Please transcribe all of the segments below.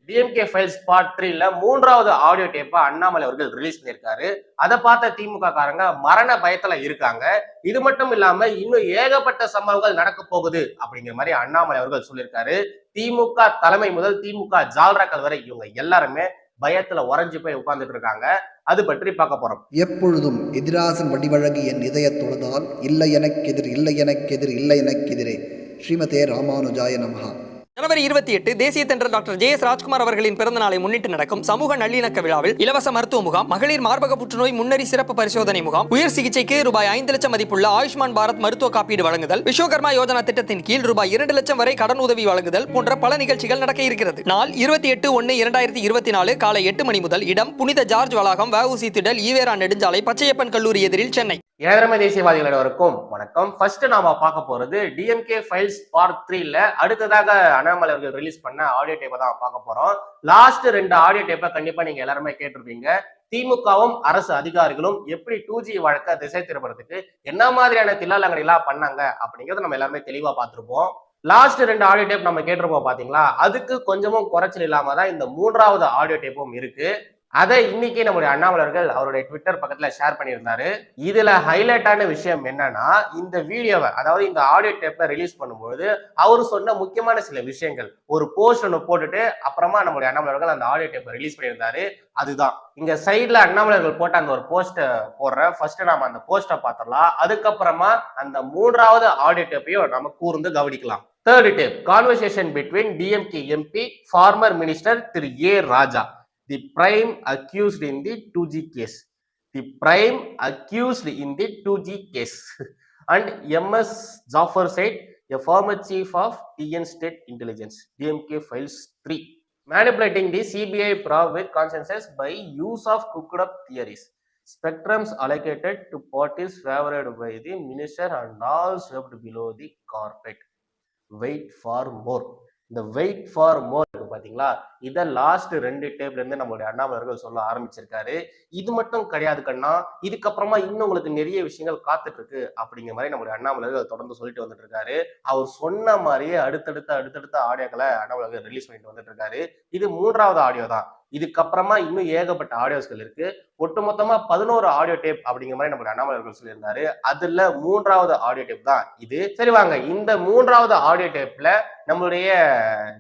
DMK files part 3ல மூன்றாவது audio டேப்பை அண்ணாமலை அவர்கள் ரிலீஸ் பண்ணியிருக்காரு. அதை பார்த்த திமுக காரங்க மரண பயத்துல இருக்காங்க. இது மட்டும் இல்லாம இன்னும் ஏகப்பட்ட சம்பவங்கள் நடக்க போகுது அப்படிங்கிற மாதிரி அண்ணாமலை அவர்கள் சொல்லியிருக்காரு. திமுக தலைமை முதல் திமுக ஜால்ராக்கள் வரை இவங்க எல்லாருமே பயத்துல உறைஞ்சு போய் உட்கார்ந்துட்டு இருக்காங்க. அது பற்றி பார்க்க போறோம். எப்பொழுதும் எதிராசன் வடிவழகு என் இதய தொழுதால் இல்லை எனக்கெதிர் இல்லை எனக்கெதிர் இல்லை எனக்கெதிரே. ஸ்ரீமதே ராமானுஜாய நமஹா. ஜனவரி 28 தேசிய தென்றல் டாக்டர் JS ராஜ்குமார் அவர்களின் பிறந்த நாளை முன்னிட்டு நடக்கும் சமூக நல்லிணக்க விழாவில் இலவச மருத்துவ முகாம், மகளிர் மார்பக புற்றுநோய் முன்னறி சிறப்பு பரிசோதனை முகாம், உயர் சிகிச்சைக்கு ரூபாய் 5 லட்சம் மதிப்புள்ள ஆயுஷ்மான் பாரத் மருத்துவ காப்பீடு வழங்குதல், விஸ்வகர்மா யோஜனா திட்டத்தின் கீழ் ரூபாய் 2 லட்சம் வரை கடன் உதவி வழங்குதல் போன்ற பல நிகழ்ச்சிகள் நடக்க இருக்கிறது. நாள் 28/1/2024 காலை 8 மணி முதல். இடம் புனித ஜார்ஜ் வளாகம், வஉசி திடல், ஈவேரா நெடுஞ்சாலை, பச்சையப்பன் கல்லூரி எதிரில், சென்னை. ஏழரை தேசியவாதிகள் அனைவருக்கும் வணக்கம். ஃபர்ஸ்ட் நாம பார்க்க போறது டிஎம்கே ஃபைல்ஸ் பார்ட் 3ல அடுத்ததாக அண்ணாமலை அவர்கள் ரிலீஸ் பண்ண ஆடியோ டேப்பை தான் பார்க்க போறோம். லாஸ்ட் 2 ஆடியோ டேப்பை கண்டிப்பா நீங்க எல்லாருமே கேட்டிருப்பீங்க. திமுகவும் அரசு அதிகாரிகளும் எப்படி 2G வழக்க திசை திருப்புறதுக்கு என்ன மாதிரியான தில்லாலங்கடி எல்லாம் பண்ணாங்க அப்படிங்கறத நம்ம எல்லாருமே தெளிவா பார்த்திருப்போம். லாஸ்ட் 2 ஆடியோ டேப் நம்ம கேட்டிருப்போம் பாத்தீங்களா, அதுக்கு கொஞ்சமும் குறைச்சல் இல்லாம தான் இந்த 3வது ஆடியோ டேப்பும் இருக்கு. அதை இன்னைக்கு நம்முடைய அண்ணாமலர்கள் அவருடைய ட்விட்டர் பக்கத்துல ஷேர் பண்ணியிருந்தாரு. இதுல ஹைலைட்டான விஷயம் என்னன்னா, இந்த வீடியோவை அதாவது இந்த ஆடியோ டேப்பை ரிலீஸ் பண்ணும்போது அவர் சொன்ன முக்கியமான சில விஷயங்கள் ஒரு போஸ்ட் ஒன்று போட்டுட்டு அப்புறமா நம்முடைய அண்ணாமலர்கள் அந்த ஆடியோ டேப்பை ரிலீஸ் பண்ணியிருந்தாரு. அதுதான் இங்க சைட்ல அண்ணாமலர்கள் போட்ட அந்த ஒரு போஸ்ட போடுறேன். ஃபர்ஸ்ட் நாம அந்த போஸ்ட பாத்திரலாம். அதுக்கப்புறமா அந்த 3வது ஆடியோ டேப்பையும் நம்ம கூர்ந்து கவனிக்கலாம். Third tape, conversation between DMK MP former minister Thiru A Raja, the prime accused in the 2G case. The prime accused in the 2G case. And MS Jaffer said, a former chief of TN State Intelligence, DMK Files 3, manipulating the CBI probe with consensus by use of cooked up theories. Spectrums allocated to parties favored by the minister and all swept below the carpet. Wait for more. இந்த wait for more பாத்தீங்களா, இதை last 2 டேப்ல இருந்து நம்மளுடைய அண்ணாமலர்கள் சொல்ல ஆரம்பிச்சிருக்காரு. இது மட்டும் கிடையாது கண்ணா, இதுக்கப்புறமா இன்னும் உங்களுக்கு நிறைய விஷயங்கள் காத்துட்டு இருக்கு அப்படிங்கிற மாதிரி நம்மளுடைய அண்ணாமலர்கள் தொடர்ந்து சொல்லிட்டு வந்துட்டு இருக்காரு. அவர் சொன்ன மாதிரியே அடுத்தடுத்த ஆடியோக்களை அண்ணாமலர்கள் ரிலீஸ் பண்ணிட்டு வந்துட்டு இருக்காரு. இது 3வது ஆடியோ தான். இதுக்கப்புறமா இன்னும் ஏகப்பட்ட ஆடியோஸ்கள் இருக்கு. ஒட்டுமொத்தமா 11 ஆடியோ டேப் அப்படிங்கிற மாதிரி நம்மளுடைய அண்ணாமலர்கள் சொல்லியிருந்தாரு. அதுல 3வது ஆடியோ டேப் தான் இது. சரி வாங்க, இந்த 3வது ஆடியோ டேப்ல நம்மளுடைய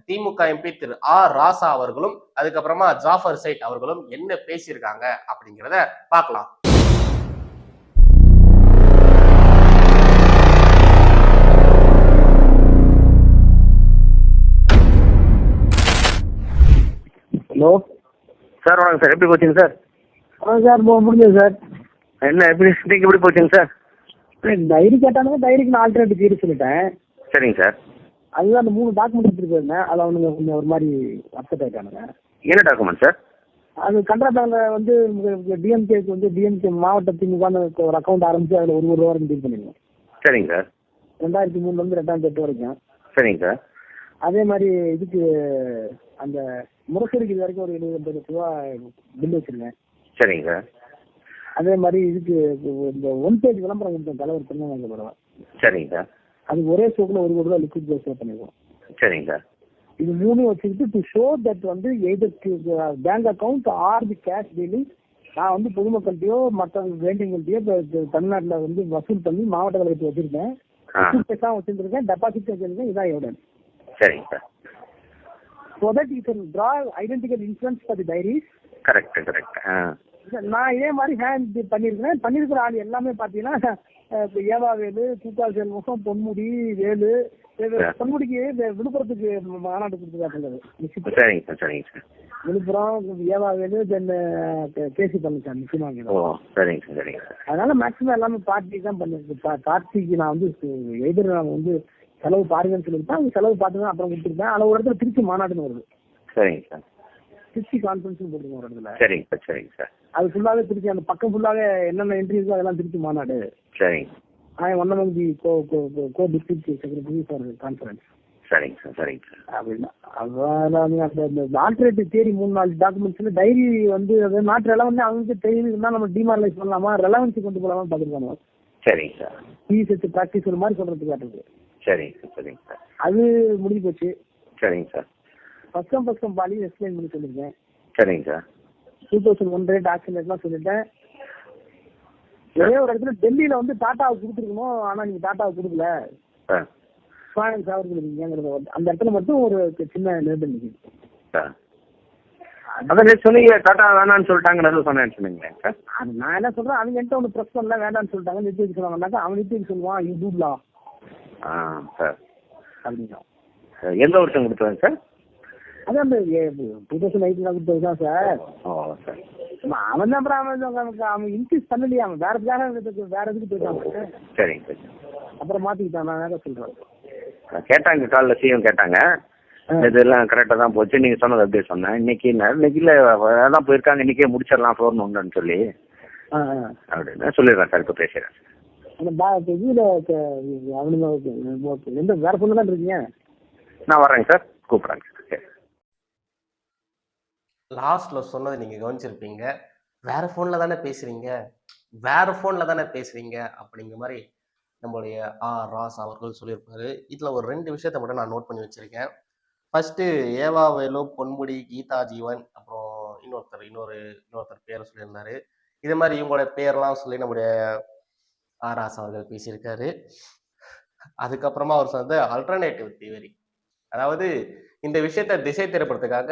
திமுக எம்பி திரு ராசா அவர்களும் அதுக்கப்புறமா ஜாஃபர் சைட் அவர்களும் என்ன பேசியிருக்காங்க அப்படிங்கிறத பார்க்கலாம். ஹலோ சார், வணக்கம் சார். எப்படி போச்சுங்க சார்? சார் முடிஞ்சது சார். என்ன எப்படி போச்சுங்க சார்? டைரி கேட்டானுங்க, டைரிக்கு நான் ஆல்டர்னேட்டிவ் தீர்வு சொல்லிட்டேன். சரிங்க சார். அதுதான் அந்த 3 டாக்குமெண்ட் எடுத்துட்டு போயிருந்தேன். அதில் அவனுங்க கொஞ்சம் ஒரு மாதிரி அப்செட் ஆயிட்டானுங்க. என்ன டாக்குமெண்ட் சார்? அது கனரா பேங்க்ல வந்து டிஎம்கேக்கு வந்து டிஎம்கே மாவட்ட திமுக ஒரு அக்கௌண்ட் ஆரம்பிச்சு அதில் 1 ரூபா வரைக்கும் டீல் பண்ணிடுவோம். சரிங்க சார். 2003 இருந்து 2008 வரைக்கும். சரிங்க சார். அதே மாதிரி இதுக்கு அந்த முரசொலிக்கு இது வரைக்கும் ஒரு 70 லட்ச ரூபா பில் வச்சிருக்கேன். சரிங்க சார். அதே மாதிரி இதுக்கு இந்த 1 பேஜ் விளம்பரம் கொடுத்த தலைவர் திருநெல்வேலி பரவாயில்ல. சரிங்க சார். அது ஒரே ஸ்டோக்ல 1 கோடி ரூபா லிக்விட் சேவ் பண்ணிடுவோம். சரிங்க சார். இது 3 வச்சுக்கிட்டு டு ஷோ தட் வந்து எய்தர் பேங்க் அக்கௌண்ட் ஆர் தி கேஷ் டீலிங் நான் வந்து பொதுமக்கள்கிட்டயோ மற்ற வேண்டியவங்கள்ட்டயோ தமிழ்நாட்டில் வந்து வசூல் பண்ணி மாவட்ட கழகத்தை வச்சிருக்கேன், வச்சிருக்கேன், டெபாசிட் வச்சிருக்கேன். இதான் எவிடன்ஸ். சரிங்க sir. So that you can draw identical inference for the diaries. Correct. நான் இதே மாதிரி ஹேண்ட் பண்ணிருக்கிற ஆள் எல்லாமே பாத்தீங்கன்னா ஏவாவேலு, தூக்கால் செல்வம், பொன்முடி, வேலு. பொன்முடிக்கு விழுப்புரத்துக்கு மாநாடு கொடுத்துருக்காங்க. விழுப்புரம், ஏவாவேலு, தென் கேசி பழனிசாமி முக்கியமாக. அதனால மேக்சிமம் எல்லாமே பார்ட்டி தான் பண்ணிருக்கு. பார்ட்டிக்கு நான் வந்து எதிர நான் வந்து செலவு பாருங்கன்னு சொல்லியிருப்பேன். அவங்க செலவு பார்த்து அப்புறம் கொடுத்துருப்பேன். அதில் ஒரு இடத்துல திருச்சி மாநாடுன்னு வருது. சரிங்க சார். திருச்சி கான்ஃபரன்ஸ் போட்டுருக்கோம் ஒரு இடத்துல. சரிங்க சார். அது ஃபுல்லாவே திருச்சி, அந்த பக்கம் ஃபுல்லாவே என்னென்ன என்ட்ரி இருக்கோ அதெல்லாம் திருச்சி மாநாடு. சரிங்க. One among the co district secretary for conference. சரிங்க சார். அப்படின்னா அந்த ஆல்டர்னேட்டிவ் தேரி 3-4 டாக்குமெண்ட்ஸ்ல டைரி வந்து நாட் ரெலவென்ட் அவங்களுக்கு தெரியுதுன்னா நம்ம டிமாரலைஸ் பண்ணலாமா, ரெலவன்சி கொண்டு போகலாமா பார்த்துருக்காங்க. சரிங்க சார். பிஎஸ்எஸ் ப்ராக்டிஸ் ஒரு மாதிரி சொல்றதுக்கு காட்டுறது. சரிங்க சார். அது முடிஞ்சு போச்சு. சரிங்க சார். ஃபர்ஸ்ட் பாலியும் எக்ஸ்பிளைன் பண்ணி சொல்லியிருக்கேன். சரிங்க சார். 2001 ரேட் ஆக்ஷன் ரேட்லாம் சொல்லிட்டேன். ஒரே ஒரு இடத்துல டெல்லியில வந்து டாட்டாவை கொடுத்துருக்கணும், ஆனா நீங்க டாட்டாவை கொடுக்கல, ஃபைனான்ஸ் அவர்களுக்கு அந்த இடத்துல மட்டும் ஒரு சின்ன நிர்பந்தம் நிற்குது. அதான் சொன்னீங்க டாட்டா வேணான்னு சொல்லிட்டாங்கன்னு சொன்னீங்களே சார். அது நான் என்ன சொல்றேன், அவங்க என்கிட்ட ஒன்று ப்ரெஸ் பண்ணல, வேண்டாம்னு சொல்லிட்டாங்க, நிறுத்தி வைக்க சொன்னாங்கன்னாக்கா அவன் நிறுத்தி வைக்க சொல்லுவான், இது டூப்லா சார் அப்படின்னா. எந்த வருஷம் கொடுத்தாங்க சார்? அது அந்த 2008 கொடுத்தது தான் சார். சார் அவன் தான் அப்புறம் அவன் இன்க்ரீஸ் பண்ணலையே, அவன் வேற இதுக்கு போயிட்டாங்க. சரிங்க சார். அப்புறம் மாத்திக்கிட்டான். நான் வேற சொல்றேன். கேட்டாங்க காலைல சிஎம் கேட்டாங்க, இதெல்லாம் கரெக்டாக தான் போச்சு நீங்கள் சொன்னது அப்படியே சொன்னேன். இன்னைக்கு இல்லை அதான் போயிருக்காங்க, இன்னைக்கே முடிச்சிடலாம் ஃபோன் ஒன்றுன்னு சொல்லி அப்படின்னு சொல்லிடுறேன் சார். இப்போ பேசுகிறேன் இதுல அவனுங்க எந்த வேற பொண்ணு தான் இருக்கீங்க? நான் வரேங்க சார், கூப்பிட்றேங்க சார். சரி. லாஸ்ட்ல சொன்னதை நீங்க கவனிச்சிருப்பீங்க. வேற போன்ல தானே பேசுறீங்க, வேற போன்ல தானே பேசுறீங்க அப்படிங்கிற மாதிரி நம்மளுடைய ராஸ் அவர்கள் சொல்லியிருப்பாரு. இதுல ஒரு 2 விஷயத்த மட்டும் நான் நோட் பண்ணி வச்சிருக்கேன். ஃபர்ஸ்ட் ஏவா வேலு, பொன்முடி, கீதா ஜீவன், அப்புறம் இன்னொருத்தர் பேரை சொல்லியிருந்தாரு. இது மாதிரி இவங்களோட பேர்லாம் சொல்லி நம்முடைய ராஸ் அவர்கள் பேசியிருக்காரு. அதுக்கப்புறமா அவர் சொன்னது அல்டர்னேட்டிவ் தியரி, அதாவது இந்த விஷயத்த திசை திருப்பறதுக்காக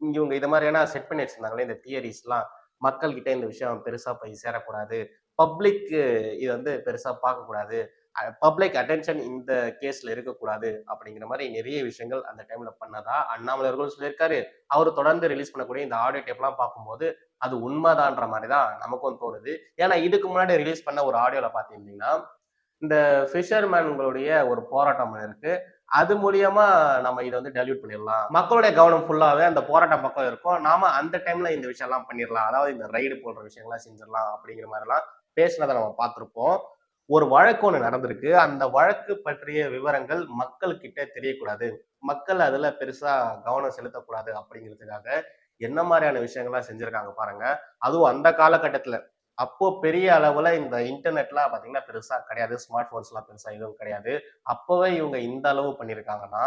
இவங்க இது மாதிரியான செட் பண்ணி வச்சிருந்தாங்களே இந்த தியரிஸ்லாம், மக்கள் கிட்ட இந்த விஷயம் பெருசா போய் சேரக்கூடாது, பப்ளிக் இது வந்து பெருசா பார்க்கக்கூடாது, பப்ளிக் அட்டென்ஷன் இந்த கேஸ்ல இருக்கக்கூடாது அப்படிங்கிற மாதிரி நிறைய விஷயங்கள் அந்த டைம்ல பண்ணதா அண்ணாமலை அவர்கள் சொல்லியிருக்காரு. அவர் தொடர்ந்து ரிலீஸ் பண்ணக்கூடிய இந்த ஆடியோ டேப்லாம் பார்க்கும்போது அது உண்மைதான்ற மாதிரி தான் நமக்கும் தோணுது. ஏன்னா இதுக்கு முன்னாடி ரிலீஸ் பண்ண ஒரு ஆடியோல பாத்தீங்கன்னா இந்த ஃபிஷர்மேன்களுடைய ஒரு போராட்டம் இருக்கு, அது மூலியமா நம்ம இதை வந்து டெலியூட் பண்ணிடலாம், மக்களுடைய கவனம் ஃபுல்லாவே அந்த போராட்டம் பக்கம் இருக்கும், நாம அந்த டைம்ல இந்த விஷயம் எல்லாம் பண்ணிடலாம், அதாவது இந்த ரைடு போன்ற விஷயங்கள்லாம் செஞ்சிடலாம் அப்படிங்கிற மாதிரி எல்லாம் பேசினதை நம்ம பார்த்திருப்போம். ஒரு வழக்கு ஒண்ணு நடந்திருக்கு, அந்த வழக்கு பற்றிய விவரங்கள் மக்கள் கிட்ட தெரியக்கூடாது, மக்கள் அதுல பெருசா கவனம் செலுத்தக்கூடாது அப்படிங்கிறதுக்காக என்ன மாதிரியான விஷயங்கள்லாம் செஞ்சிருக்காங்க பாருங்க. அதுவும் அந்த காலகட்டத்துல, அப்போ பெரிய அளவுல இந்த இன்டர்நெட்லாம் பாத்தீங்கன்னா பெருசா கிடையாது, ஸ்மார்ட் போன்ஸ் எல்லாம் பெருசா எதுவும் கிடையாது. அப்பவே இவங்க இந்த அளவு பண்ணிருக்காங்கன்னா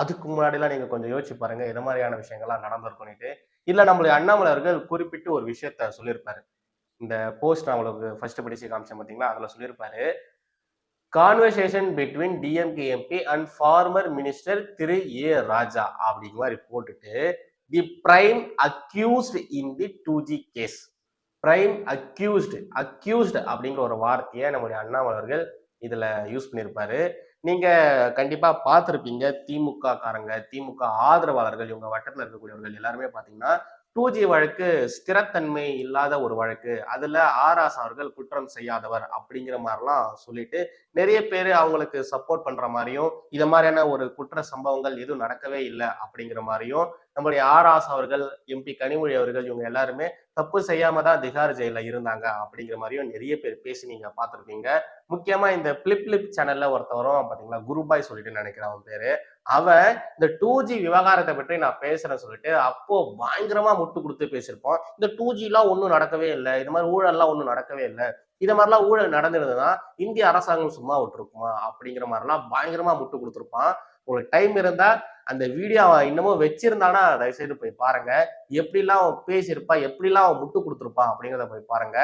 அதுக்கு முன்னாடி எல்லாம் நீங்க கொஞ்சம் யோசிச்சு பாருங்க எது மாதிரியான விஷயங்கள்லாம் நடந்திருக்கும்னுட்டு. இல்ல நம்மளுடைய அண்ணாமலை அவர்கள் குறிப்பிட்டு ஒரு விஷயத்த சொல்லியிருப்பாரு. இந்த போஸ்ட் நான் உங்களுக்கு ஃபர்ஸ்ட் படிச்சு காமிச்சேன் பாத்தீங்களா, அதுல சொல்லியிருப்பாரு, conversation between DMK MP and former minister Thiru A Raja அப்படிங்கிற மாதிரி போட்டுட்டு the prime accused in the 2G case, prime accused அப்படிங்கிற ஒரு வார்த்தையை நம்முடைய அண்ணாமலை அவர்கள் இதுல யூஸ் பண்ணியிருப்பாரு. நீங்க கண்டிப்பா பார்த்திருப்பீங்க, திமுக காரங்க, திமுக ஆதரவாளர்கள், இவங்க வட்டத்துல இருக்கக்கூடியவர்கள் எல்லாருமே பாத்தீங்கன்னா 2G வழக்கு ஸ்திரத்தன்மை இல்லாத ஒரு வழக்கு, அதுல ராஸ் அவர்கள் குற்றம் செய்யாதவர் அப்படிங்கிற மாதிரிலாம் சொல்லிட்டு நிறைய பேர் அவங்களுக்கு சப்போர்ட் பண்ற மாதிரியும், இத மாதிரியான ஒரு குற்ற சம்பவங்கள் எதுவும் நடக்கவே இல்லை அப்படிங்கிற மாதிரியும், நம்மளுடைய ராஸ் அவர்கள், எம்பி கனிமொழி அவர்கள், இவங்க எல்லாருமே தப்பு செய்யாம தான் திகார் ஜெயில இருந்தாங்க அப்படிங்கிற மாதிரியும் நிறைய பேர் பேசி நீங்க பார்த்திருப்பீங்க. முக்கியமா இந்த பிளிப் சேனல்ல ஒருத்தவரும் பாத்தீங்களா, குருபாய் சொல்லிட்டு நினைக்கிறேன் அவன் பேரு, அவன் இந்த 2G விவகாரத்தை பற்றி நான் பேசுறேன்னு சொல்லிட்டு அப்போ பயங்கரமா முட்டு கொடுத்து பேசியிருப்போம். இந்த 2G எல்லாம் ஒன்றும் நடக்கவே இல்லை, இது மாதிரி ஊழல் எல்லாம் ஒன்றும் நடக்கவே இல்லை, இது மாதிரிலாம் ஊழல் நடந்திருந்ததுன்னா இந்திய அரசாங்கம் சும்மா விட்டுருக்குமா அப்படிங்கிற மாதிரிலாம் பயங்கரமா முட்டு கொடுத்துருப்பான். உங்களுக்கு டைம் இருந்தா அந்த வீடியோ இன்னமும் வச்சிருந்தானா தயவுசெய்து போய் பாருங்க, எப்படிலாம் அவன் பேசியிருப்பா, எப்படிலாம் அவன் முட்டு கொடுத்துருப்பான் அப்படிங்கிறத போய் பாருங்க,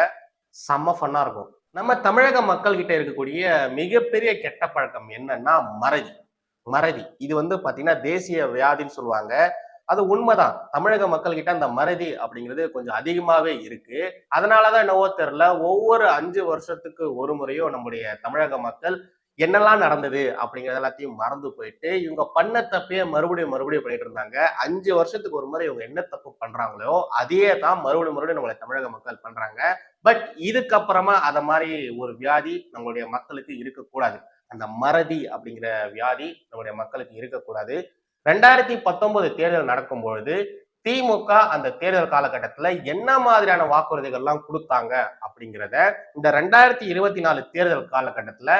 செம்ம ஃபன்னா இருக்கும். நம்ம தமிழக மக்கள் கிட்ட இருக்கக்கூடிய மிகப்பெரிய கெட்ட பழக்கம் என்னன்னா மறதி. இது வந்து பாத்தீங்கன்னா தேசிய வியாதின்னு சொல்லுவாங்க. அது உண்மைதான், தமிழக மக்கள் கிட்ட அந்த மறதி அப்படிங்கிறது கொஞ்சம் அதிகமாவே இருக்கு. அதனாலதான் என்னவோ தெரியல, ஒவ்வொரு 5 வருஷத்துக்கு ஒரு முறையும் நம்முடைய தமிழக மக்கள் என்னெல்லாம் நடந்தது அப்படிங்கிறது எல்லாத்தையும் மறந்து போயிட்டு இவங்க பண்ண தப்பையே மறுபடியும் பண்ணிட்டு இருந்தாங்க. 5 வருஷத்துக்கு ஒரு முறை இவங்க என்ன தப்பு பண்றாங்களோ அதையே தான் மறுபடியும் நம்மளை தமிழக மக்கள் பண்றாங்க. பட் இதுக்கப்புறமா அத மாதிரி ஒரு வியாதி நம்மளுடைய மக்களுக்கு இருக்கக்கூடாது, அந்த மறதி அப்படிங்கிற வியாதி நம்முடைய மக்களுக்கு இருக்கக்கூடாது. 2019 தேர்தல் நடக்கும் பொழுது திமுக அந்த தேர்தல் காலகட்டத்துல என்ன மாதிரியான வாக்குறுதிகள் எல்லாம் கொடுத்தாங்க அப்படிங்கிறத இந்த 2024 தேர்தல் காலகட்டத்துல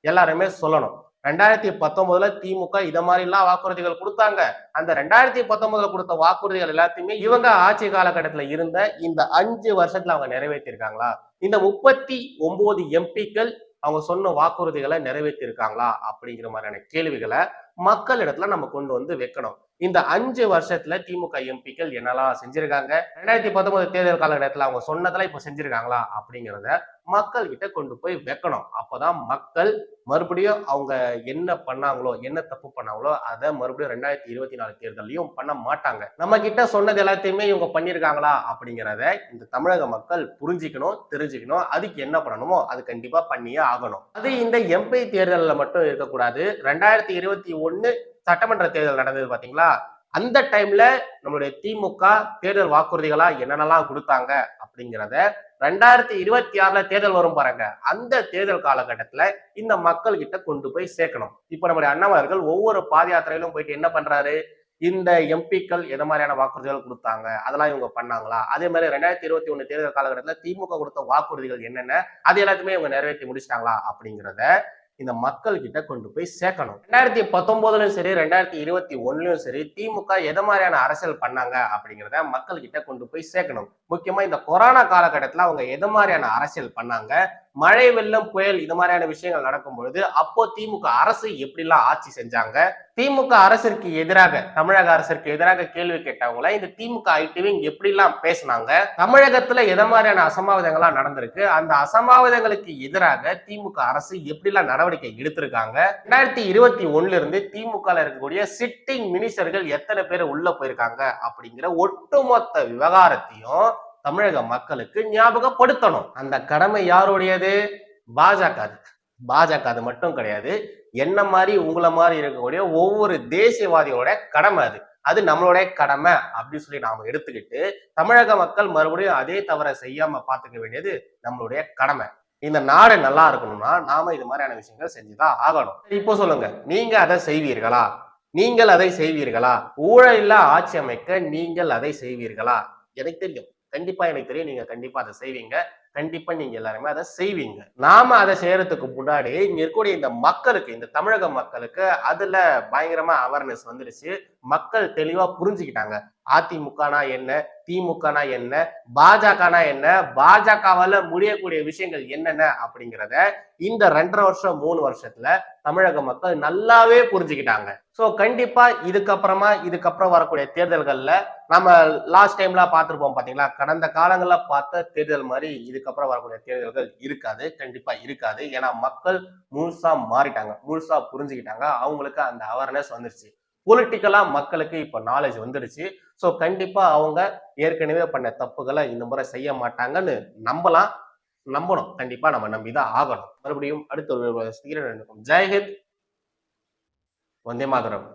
எல்லாருமே சொல்லணும். 2019 திமுக இத மாதிரி எல்லாம் வாக்குறுதிகள் கொடுத்தாங்க, அந்த 2019 கொடுத்த வாக்குறுதிகள் எல்லாத்தையுமே இவங்க ஆட்சி காலகட்டத்துல இருந்த இந்த 5 வருஷத்துல அவங்க நிறைவேற்றிருக்காங்களா? இந்த 39 எம்பிக்கள் அவங்க சொன்ன வாக்குறுதிகளை நிறைவேற்றி இருக்காங்களா அப்படிங்கிற மாதிரியான கேள்விகளை மக்களிடத்துல நம்ம கொண்டு வந்து வைக்கணும். இந்த 5 வருஷத்துல திமுக எம்பிக்கள் என்னெல்லாம் செஞ்சிருக்காங்க, 2019 தேர்தல் காலகட்டத்துல அவங்க சொன்னதெல்லாம் இப்ப செஞ்சிருக்காங்களா அப்படிங்கிறத மக்கள் கிட்ட கொண்டு போய் வைக்கணும். அப்பதான் மக்கள் மறுபடியும் அவங்க என்ன பண்ணாங்களோ, என்ன தப்பு பண்ணாங்களோ அதை மறுபடியும் 2024 தேர்தலையும் பண்ண மாட்டாங்க. நம்ம கிட்ட சொன்னது எல்லாத்தையுமே இவங்க பண்ணிருக்காங்களா அப்படிங்கிறத இந்த தமிழக மக்கள் புரிஞ்சுக்கணும், தெரிஞ்சுக்கணும். அதுக்கு என்ன பண்ணணுமோ அது கண்டிப்பா பண்ணியே ஆகணும். அது இந்த எம்பி தேர்தல்ல மட்டும் இருக்கக்கூடாது. 2021 சட்டமன்ற தேர்தல் நடந்தது பாத்தீங்களா, அந்த டைம்ல நம்மளுடைய திமுக தேர்தல் வாக்குறுதிகளா என்னென்னலாம் கொடுத்தாங்க அப்படிங்கிறத 2026 தேர்தல் வரும் பாருங்க, அந்த தேர்தல் காலகட்டத்துல இந்த மக்கள் கிட்ட கொண்டு போய் சேர்க்கணும். இப்ப நம்முடைய அண்ணாமலர்கள் ஒவ்வொரு பாத யாத்திரையிலும் போயிட்டு என்ன பண்றாரு, இந்த எம்பிக்கள் எந்த மாதிரியான வாக்குறுதிகள் கொடுத்தாங்க, அதெல்லாம் இவங்க பண்ணாங்களா, அதே மாதிரி 2021 தேர்தல் காலகட்டத்துல திமுக கொடுத்த வாக்குறுதிகள் என்னென்ன, அது எல்லாத்தையுமே இவங்க நிறைவேற்றி முடிச்சிட்டாங்களா அப்படிங்கிறத இந்த மக்கள் கிட்ட கொண்டு போய் சேர்க்கணும். 2019லயும் சரி 2021லயும் சரி திமுக எதை மாதிரியான அரசியல் பண்ணாங்க அப்படிங்கிறத மக்கள் கிட்ட கொண்டு போய் சேர்க்கணும். முக்கியமா இந்த கொரோனா காலகட்டத்துல அவங்க எதை மாதிரியான அரசியல் பண்ணாங்க, மழை வெள்ளம் புயல் இது மாதிரியான விஷயங்கள் நடக்கும் பொழுது அப்போ திமுக அரசு எப்படிலாம் ஆட்சி செஞ்சாங்க, திமுக அரசிற்கு எதிராக தமிழக அரசிற்கு எதிராக கேள்வி கேட்டவங்கள இந்த திமுக ஐடிவிங் எப்படிலாம் பேசினாங்க, தமிழகத்துல எதை மாதிரியான அசம்பாவிதங்கள்லாம் நடந்திருக்கு, அந்த அசம்பாவிதங்களுக்கு எதிராக திமுக அரசு எப்படிலாம் நடவடிக்கை எடுத்திருக்காங்க, 2021 இருந்து திமுக இருக்கக்கூடிய சிட்டிங் மினிஸ்டர்கள் எத்தனை பேர் உள்ள போயிருக்காங்க அப்படிங்கிற ஒட்டுமொத்த விவகாரத்தையும் தமிழக மக்களுக்கு ஞாபகப்படுத்தணும். அந்த கடமை யாருடையது? பாஜக அது மட்டும் கிடையாது, என்ன மாதிரி உங்களை மாதிரி இருக்கக்கூடிய ஒவ்வொரு தேசியவாதிகளோட கடமை அது நம்மளுடைய கடமை அப்படின்னு சொல்லி நாம எடுத்துக்கிட்டு தமிழக மக்கள் மறுபடியும் அதே தவறை செய்யாம பாத்துக்க வேண்டியது நம்மளுடைய கடமை. இந்த நாடு நல்லா இருக்கணும்னா நாம இது மாதிரியான விஷயங்கள் செஞ்சுதான் ஆகணும். இப்போ சொல்லுங்க, நீங்க அதை செய்வீர்களா? நீங்கள் அதை செய்வீர்களா? ஊழலில்லா ஆட்சி அமைக்க நீங்கள் அதை செய்வீர்களா? எனக்கு தெரியும், கண்டிப்பா எனக்கு தெரியும், நீங்க கண்டிப்பா அதை செய்வீங்க. கண்டிப்பா நீங்க எல்லாருமே அதை செய்வீங்க. நாம அதை செய்யறதுக்கு முன்னாடி இங்க இருக்கக்கூடிய இந்த மக்களுக்கு, இந்த தமிழக மக்களுக்கு அதுல பயங்கரமா அவேர்னஸ் வந்துருச்சு. மக்கள் தெளிவா புரிஞ்சுக்கிட்டாங்க அதிமுகனா என்ன, திமுகனா என்ன, பாஜகனா என்ன, பாஜகவால முடியக்கூடிய விஷயங்கள் என்னென்ன அப்படிங்கிறத இந்த 2.5 வருஷம் 3 வருஷத்துல தமிழக மக்கள் நல்லாவே புரிஞ்சுக்கிட்டாங்க. சோ கண்டிப்பா இதுக்கப்புறம் வரக்கூடிய தேர்தல்கள்ல நம்ம லாஸ்ட் டைம்ல பார்த்திருப்போம் பாத்தீங்களா, கடந்த காலங்கள்ல பார்த்த தேர்தல் மாதிரி இதுக்கப்புறம் வரக்கூடிய தேர்தல்கள் இருக்காது, கண்டிப்பா இருக்காது. ஏன்னா மக்கள் முழுசா மாறிட்டாங்க, முழுசா புரிஞ்சுக்கிட்டாங்க, அவங்களுக்கு அந்த அவேர்னஸ் வந்துருச்சு. பொலிட்டிக்கலா மக்களுக்கு இப்ப நாலேஜ் வந்துருச்சு. சோ கண்டிப்பா அவங்க ஏற்கனவே பண்ண தப்புகளை இந்த முறை செய்ய மாட்டாங்கன்னு நம்பணும். கண்டிப்பா நம்ம நம்பிதான் ஆகணும். மறுபடியும் அடுத்த ஒரு ஜெய்ஹிந்த், வந்தே மாதரம்.